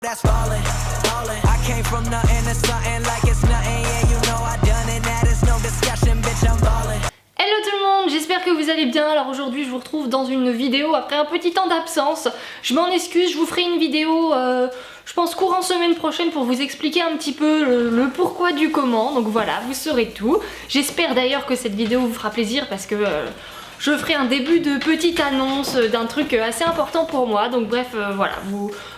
Hello tout le monde, j'espère que vous allez bien. Alors aujourd'hui je vous retrouve dans une vidéo après un petit temps d'absence. Je m'en excuse, je vous ferai une vidéo je pense courant semaine prochaine pour vous expliquer un petit peu le pourquoi du comment. Donc voilà, vous saurez tout. J'espère d'ailleurs que cette vidéo vous fera plaisir parce que je ferai un début de petite annonce d'un truc assez important pour moi. Donc bref, voilà,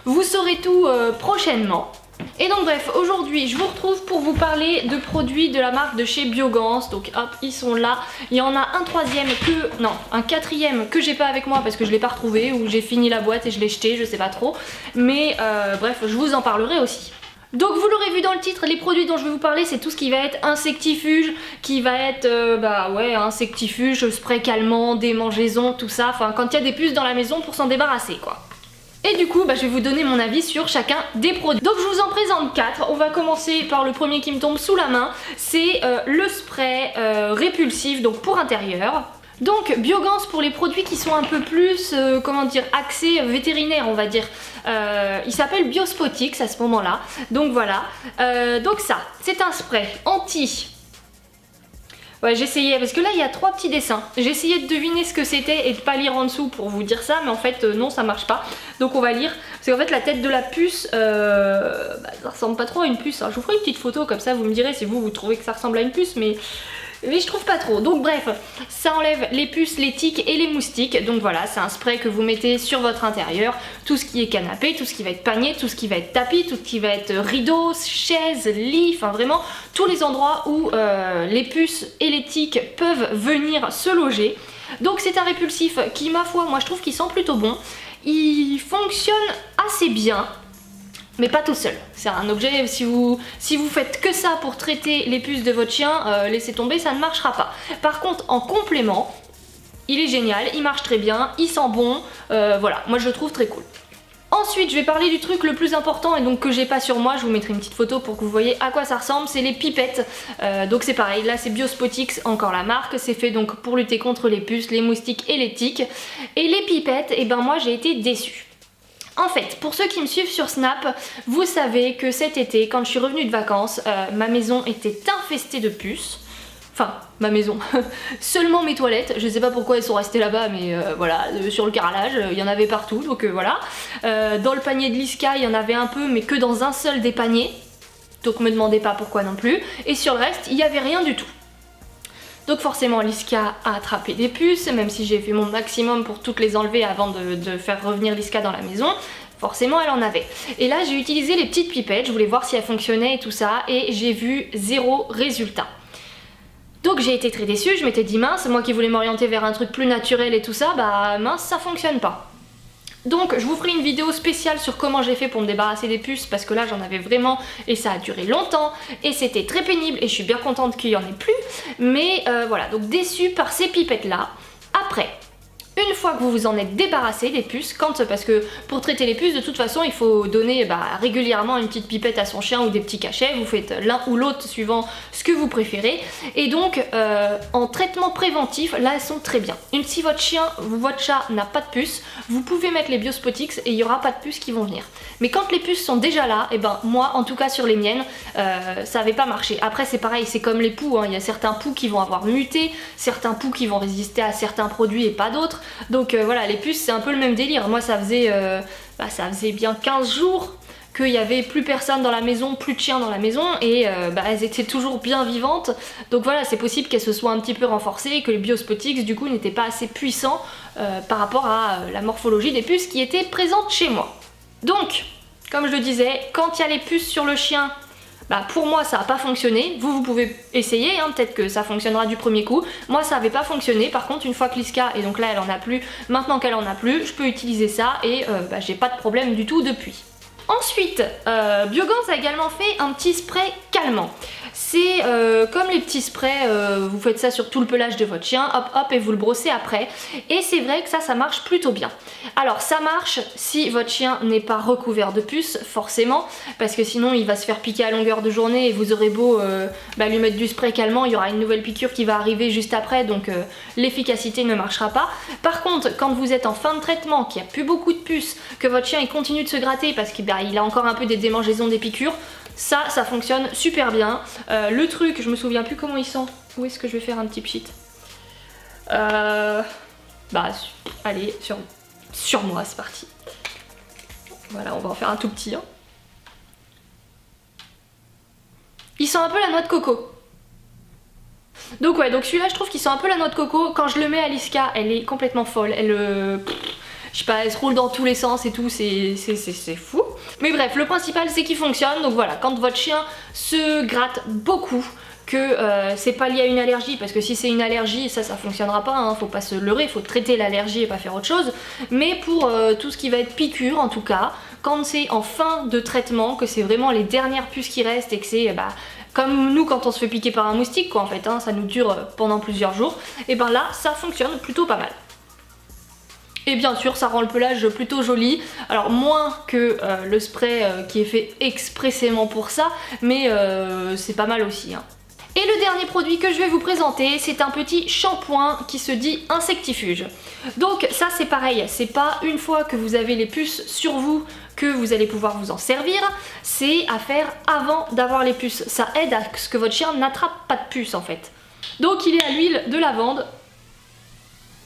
vous saurez tout prochainement. Et donc bref, aujourd'hui je vous retrouve pour vous parler de produits de la marque de chez Biogans. Donc hop, ils sont là. Il y en a un troisième que... non, un quatrième que j'ai pas avec moi parce que je l'ai pas retrouvé, ou j'ai fini la boîte et je l'ai jeté, je sais pas trop. Mais bref, je vous en parlerai aussi. Donc vous l'aurez vu dans le titre, les produits dont je vais vous parler c'est tout ce qui va être insectifuge, qui va être insectifuge, spray calmant, démangeaison, tout ça, enfin quand il y a des puces dans la maison pour s'en débarrasser quoi. Et du coup je vais vous donner mon avis sur chacun des produits. Donc je vous en présente 4, on va commencer par le premier qui me tombe sous la main, c'est le spray répulsif, donc pour intérieur. Donc Biogans pour les produits qui sont un peu plus, comment dire, axés vétérinaires on va dire. Il s'appelle Biospotix à ce moment là. Donc voilà, donc ça c'est un spray anti... Ouais, j'essayais, parce que là il y a 3 petits dessins. J'essayais de deviner ce que c'était et de pas lire en dessous pour vous dire ça, mais en fait non, ça marche pas. Donc on va lire, parce qu'en fait la tête de la puce, ça ressemble pas trop à une puce. Alors, je vous ferai une petite photo comme ça, vous me direz si vous trouvez que ça ressemble à une puce, mais je trouve pas trop. Donc bref, ça enlève les puces, les tiques et les moustiques. Donc voilà, c'est un spray que vous mettez sur votre intérieur. Tout ce qui est canapé, tout ce qui va être panier, tout ce qui va être tapis, tout ce qui va être rideau, chaise, lit, enfin vraiment tous les endroits où les puces et les tiques peuvent venir se loger. Donc c'est un répulsif qui, ma foi, moi je trouve qu'il sent plutôt bon. Il fonctionne assez bien, mais pas tout seul. C'est un objet, si vous faites que ça pour traiter les puces de votre chien, laissez tomber, ça ne marchera pas. Par contre, en complément, il est génial, il marche très bien, il sent bon, voilà, moi je le trouve très cool. Ensuite, je vais parler du truc le plus important et donc que j'ai pas sur moi, je vous mettrai une petite photo pour que vous voyez à quoi ça ressemble, c'est les pipettes. Donc c'est pareil, là c'est Biospotix, encore la marque, c'est fait donc pour lutter contre les puces, les moustiques et les tiques. Et les pipettes, et ben moi j'ai été déçue. En fait, pour ceux qui me suivent sur Snap, vous savez que cet été, quand je suis revenue de vacances, ma maison était infestée de puces. Enfin, ma maison. Seulement mes toilettes, je sais pas pourquoi elles sont restées là-bas, mais voilà, sur le carrelage, il y en avait partout, donc voilà. Dans le panier de Liska, il y en avait un peu, mais que dans un seul des paniers. Donc me demandez pas pourquoi non plus. Et sur le reste, il y avait rien du tout. Donc forcément Liska a attrapé des puces, même si j'ai fait mon maximum pour toutes les enlever avant de faire revenir Liska dans la maison. Forcément elle en avait. Et là j'ai utilisé les petites pipettes, je voulais voir si elles fonctionnaient et tout ça, et j'ai vu 0 résultat. Donc j'ai été très déçue, je m'étais dit mince, moi qui voulais m'orienter vers un truc plus naturel et tout ça, bah mince ça fonctionne pas. Donc je vous ferai une vidéo spéciale sur comment j'ai fait pour me débarrasser des puces parce que là j'en avais vraiment et ça a duré longtemps et c'était très pénible et je suis bien contente qu'il y en ait plus. Mais voilà, donc déçue par ces pipettes là. Après, une fois que vous vous en êtes débarrassé des puces, parce que pour traiter les puces de toute façon il faut donner régulièrement une petite pipette à son chien ou des petits cachets, vous faites l'un ou l'autre suivant ce que vous préférez. Et donc en traitement préventif, là elles sont très bien. Si votre chien ou votre chat n'a pas de puces, vous pouvez mettre les Biospotix et il n'y aura pas de puces qui vont venir. Mais quand les puces sont déjà là, et ben moi en tout cas sur les miennes, ça n'avait pas marché. Après c'est pareil, c'est comme les poux, hein. Il y a certains poux qui vont avoir muté, certains poux qui vont résister à certains produits et pas d'autres. Donc voilà, les puces c'est un peu le même délire. Moi ça faisait bien 15 jours qu'il n'y avait plus personne dans la maison, plus de chiens dans la maison et elles étaient toujours bien vivantes. Donc voilà, c'est possible qu'elles se soient un petit peu renforcées, que les Biospotix du coup n'étaient pas assez puissants par rapport à la morphologie des puces qui étaient présentes chez moi. Donc, comme je le disais, quand il y a les puces sur le chien, pour moi ça n'a pas fonctionné. Vous pouvez essayer, hein, peut-être que ça fonctionnera du premier coup. Moi ça n'avait pas fonctionné. Par contre une fois que Liska, et donc là elle en a plus, maintenant qu'elle en a plus, je peux utiliser ça et j'ai pas de problème du tout depuis. Ensuite, Biogans a également fait un petit spray calmant. c'est comme les petits sprays, vous faites ça sur tout le pelage de votre chien, hop hop, et vous le brossez après. Et c'est vrai que ça marche plutôt bien. Alors ça marche si votre chien n'est pas recouvert de puces, forcément, parce que sinon il va se faire piquer à longueur de journée et vous aurez beau lui mettre du spray calmant, il y aura une nouvelle piqûre qui va arriver juste après, donc l'efficacité ne marchera pas. Par contre, quand vous êtes en fin de traitement, qu'il n'y a plus beaucoup de puces, que votre chien il continue de se gratter parce qu'il a encore un peu des démangeaisons des piqûres, ça fonctionne super bien. Le truc, je me souviens plus comment il sent. Où est-ce que je vais faire un petit pchit? Allez, sur moi, c'est parti. Voilà, on va en faire un tout petit. Hein. Il sent un peu la noix de coco. Donc ouais, donc celui-là je trouve qu'il sent un peu la noix de coco. Quand je le mets à Liska, elle est complètement folle. Elle, je sais pas, elle se roule dans tous les sens et tout, c'est fou. Mais bref, le principal c'est qu'il fonctionne. Donc voilà, quand votre chien se gratte beaucoup, que c'est pas lié à une allergie, parce que si c'est une allergie, ça fonctionnera pas, hein, faut pas se leurrer, faut traiter l'allergie et pas faire autre chose. Mais pour tout ce qui va être piqûre en tout cas, quand c'est en fin de traitement, que c'est vraiment les dernières puces qui restent et que c'est comme nous quand on se fait piquer par un moustique quoi en fait, hein, ça nous dure pendant plusieurs jours, et ben là ça fonctionne plutôt pas mal. Et bien sûr ça rend le pelage plutôt joli, alors moins que le spray qui est fait expressément pour ça, mais c'est pas mal aussi. Hein. Et le dernier produit que je vais vous présenter, c'est un petit shampoing qui se dit insectifuge. Donc ça c'est pareil, c'est pas une fois que vous avez les puces sur vous que vous allez pouvoir vous en servir, c'est à faire avant d'avoir les puces. Ça aide à ce que votre chien n'attrape pas de puces en fait. Donc il est à l'huile de lavande.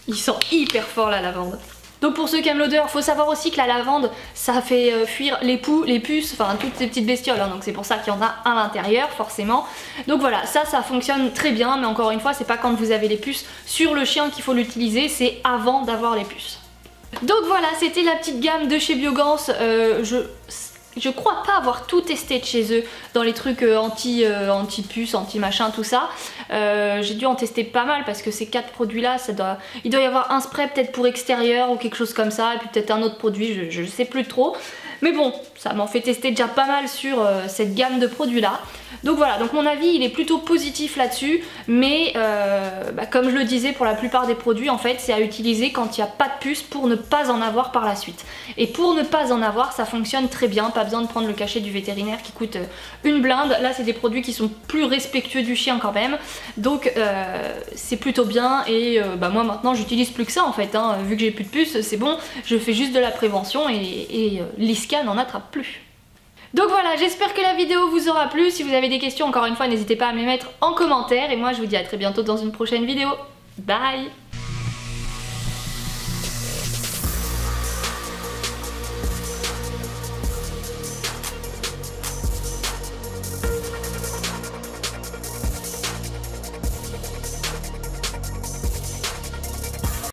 Il sent hyper fort la lavande. Donc pour ceux qui aiment l'odeur, faut savoir aussi que la lavande ça fait fuir les poux, les puces, enfin toutes ces petites bestioles, hein, donc c'est pour ça qu'il y en a à l'intérieur forcément. Donc voilà, ça fonctionne très bien, mais encore une fois c'est pas quand vous avez les puces sur le chien qu'il faut l'utiliser, c'est avant d'avoir les puces. Donc voilà, c'était la petite gamme de chez Biogans. Je crois pas avoir tout testé de chez eux dans les trucs anti-puces, anti-machin, tout ça. J'ai dû en tester pas mal parce que ces 4 produits là, il doit y avoir un spray peut-être pour extérieur ou quelque chose comme ça, et puis peut-être un autre produit, je sais plus trop. Mais bon, ça m'en fait tester déjà pas mal sur cette gamme de produits là. Donc voilà, donc mon avis il est plutôt positif là-dessus, mais comme je le disais, pour la plupart des produits en fait c'est à utiliser quand il n'y a pas de puce pour ne pas en avoir par la suite. Et pour ne pas en avoir, ça fonctionne très bien, pas besoin de prendre le cachet du vétérinaire qui coûte une blinde. Là c'est des produits qui sont plus respectueux du chien quand même, donc c'est plutôt bien. Et moi maintenant j'utilise plus que ça en fait, hein. Vu que j'ai plus de puce, c'est bon, je fais juste de la prévention et Liska n'en attrape plus. Donc voilà, j'espère que la vidéo vous aura plu. Si vous avez des questions, encore une fois, n'hésitez pas à me les mettre en commentaire. Et moi, je vous dis à très bientôt dans une prochaine vidéo. Bye!